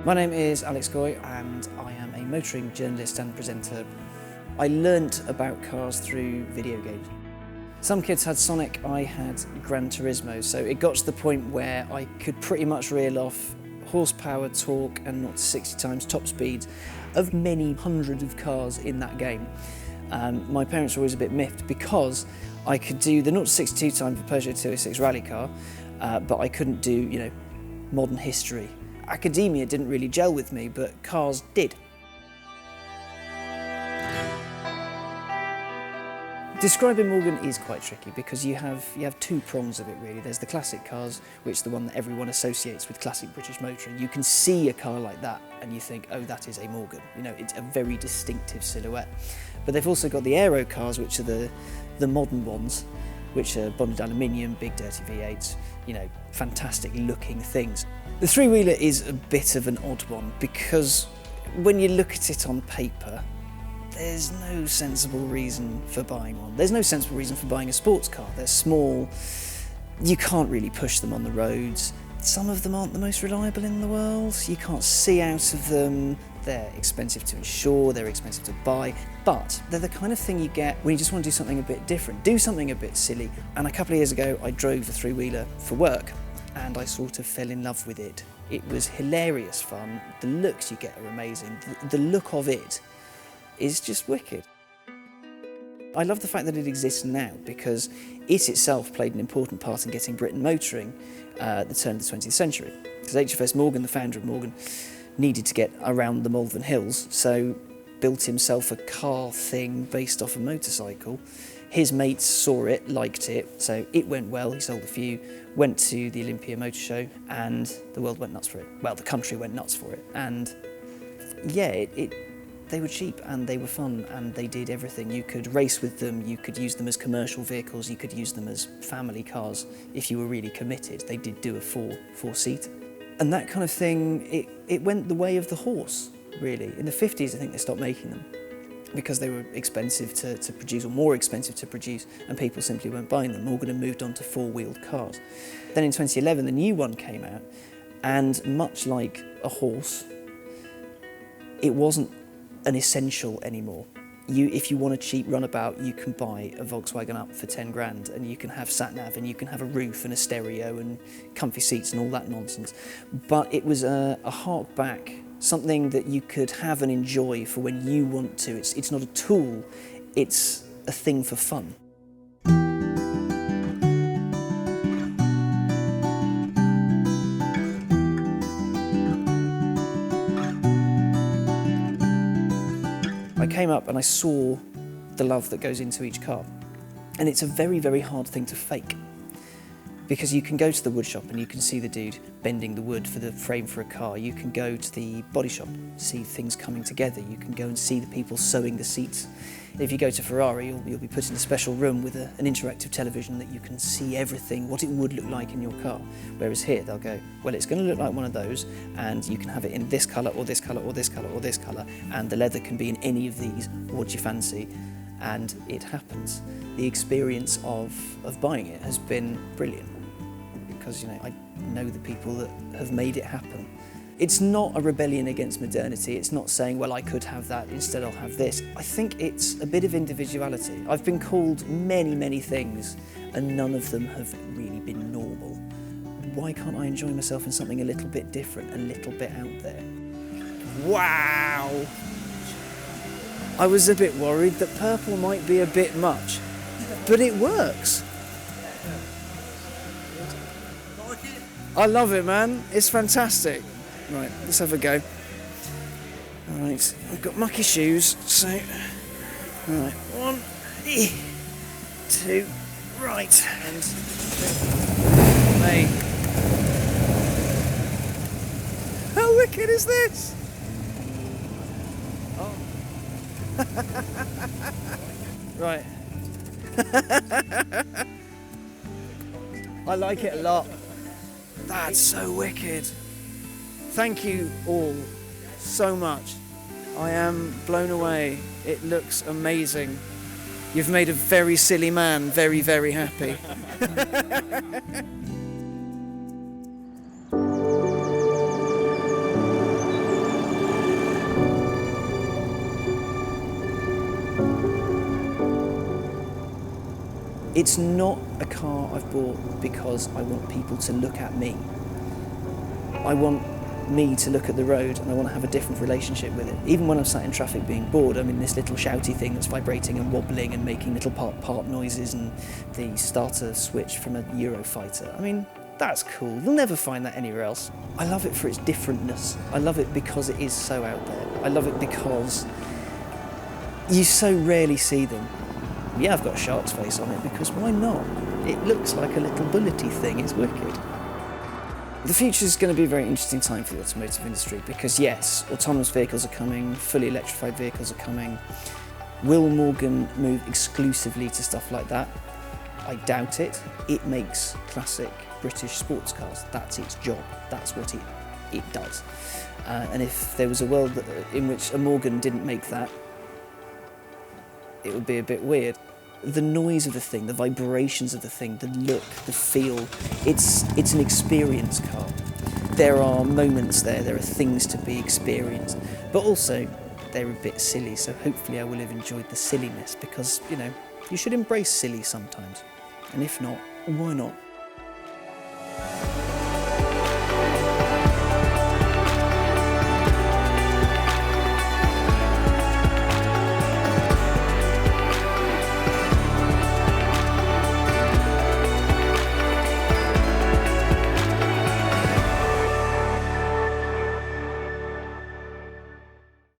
My name is Alex Goy and I am a motoring journalist and presenter. I learnt about cars through video games. Some kids had Sonic, I had Gran Turismo, so it got to the point where I could pretty much reel off horsepower, torque and 0 to 60 times top speeds of many hundreds of cars in that game. My parents were always a bit miffed because I could do the 0 to 62 time for Peugeot 206 rally car, but I couldn't do, modern history. Academia didn't really gel with me, but cars did. Describing Morgan is quite tricky because you have two prongs of it really. There's the classic cars, which is the one that everyone associates with classic British motoring. You can see a car like that and you think, oh, that is a Morgan. It's a very distinctive silhouette. But they've also got the aero cars, which are the modern ones, which are bonded aluminium, big dirty V8s, fantastic looking things. The three-wheeler is a bit of an odd one because when you look at it on paper, there's no sensible reason for buying one. There's no sensible reason for buying a sports car. They're small, you can't really push them on the roads. Some of them aren't the most reliable in the world. You can't see out of them. They're expensive to insure, they're expensive to buy, but they're the kind of thing you get when you just want to do something a bit different, do something a bit silly. And a couple of years ago, I drove a three-wheeler for work and I sort of fell in love with it. It was hilarious fun. The looks you get are amazing. The look of it is just wicked. I love the fact that it exists now because it itself played an important part in getting Britain motoring at the turn of the 20th century. Because HFS Morgan, the founder of Morgan, needed to get around the Malvern Hills, so built himself a car thing based off a motorcycle. His mates saw it, liked it, so it went well, he sold a few, went to the Olympia Motor Show, and the world went nuts for it. Well, the country went nuts for it, and yeah, they were cheap and they were fun and they did everything. You could race with them, you could use them as commercial vehicles, you could use them as family cars if you were really committed. They did do a four-seater. And that kind of thing, it went the way of the horse, really. In the 50s, I think they stopped making them because they were expensive to produce, or more expensive to produce, and people simply weren't buying them. Morgan had moved on to four-wheeled cars. Then in 2011, the new one came out, and much like a horse, it wasn't an essential anymore. If you want a cheap runabout, you can buy a Volkswagen Up for 10 grand and you can have sat-nav and you can have a roof and a stereo and comfy seats and all that nonsense. But it was a hark back, something that you could have and enjoy for when you want to. It's not a tool, it's a thing for fun. I came up and I saw the love that goes into each car. And it's a very, very hard thing to fake. Because you can go to the wood shop and you can see the dude bending the wood for the frame for a car. You can go to the body shop, see things coming together. You can go and see the people sewing the seats. If you go to Ferrari, you'll be put in a special room with an interactive television that you can see everything, what it would look like in your car. Whereas here, they'll go, well, it's going to look like one of those, and you can have it in this colour, or this colour, or this colour, or this colour, and the leather can be in any of these. What do you fancy? And it happens. The experience of buying it has been brilliant, because I know the people that have made it happen. It's not a rebellion against modernity. It's not saying, well, I could have that, instead I'll have this. I think it's a bit of individuality. I've been called many, many things, and none of them have really been normal. Why can't I enjoy myself in something a little bit different, a little bit out there? Wow! I was a bit worried that purple might be a bit much, but it works. I love it, man. It's fantastic. Right, let's have a go. All right, I've got mucky shoes, so... All right, 1, 2, right, and... Hey. How wicked is this? Oh. Right. I like it a lot. That's so wicked. Thank you all so much. I am blown away. It looks amazing. You've made a very silly man very, very happy. It's not a car I've bought because I want people to look at me. I want me to look at the road and I want to have a different relationship with it. Even when I'm sat in traffic being bored, I'm in this little shouty thing that's vibrating and wobbling and making little part noises, and the starter switch from a Eurofighter. I mean, that's cool. You'll never find that anywhere else. I love it for its differentness. I love it because it is so out there. I love it because you so rarely see them. Yeah, I've got a shark's face on it because why not? It looks like a little bullety thing. It's wicked. The future is going to be a very interesting time for the automotive industry because yes, autonomous vehicles are coming, fully electrified vehicles are coming. Will Morgan move exclusively to stuff like that? I doubt it. It makes classic British sports cars. That's its job. That's what it does. And if there was a world in which a Morgan didn't make that, it would be a bit weird. The noise of the thing, the vibrations of the thing, the look, the feel, it's an experience car. There are moments there are things to be experienced, but also they're a bit silly, so hopefully I will have enjoyed the silliness because, you know, you should embrace silly sometimes. And if not, why not?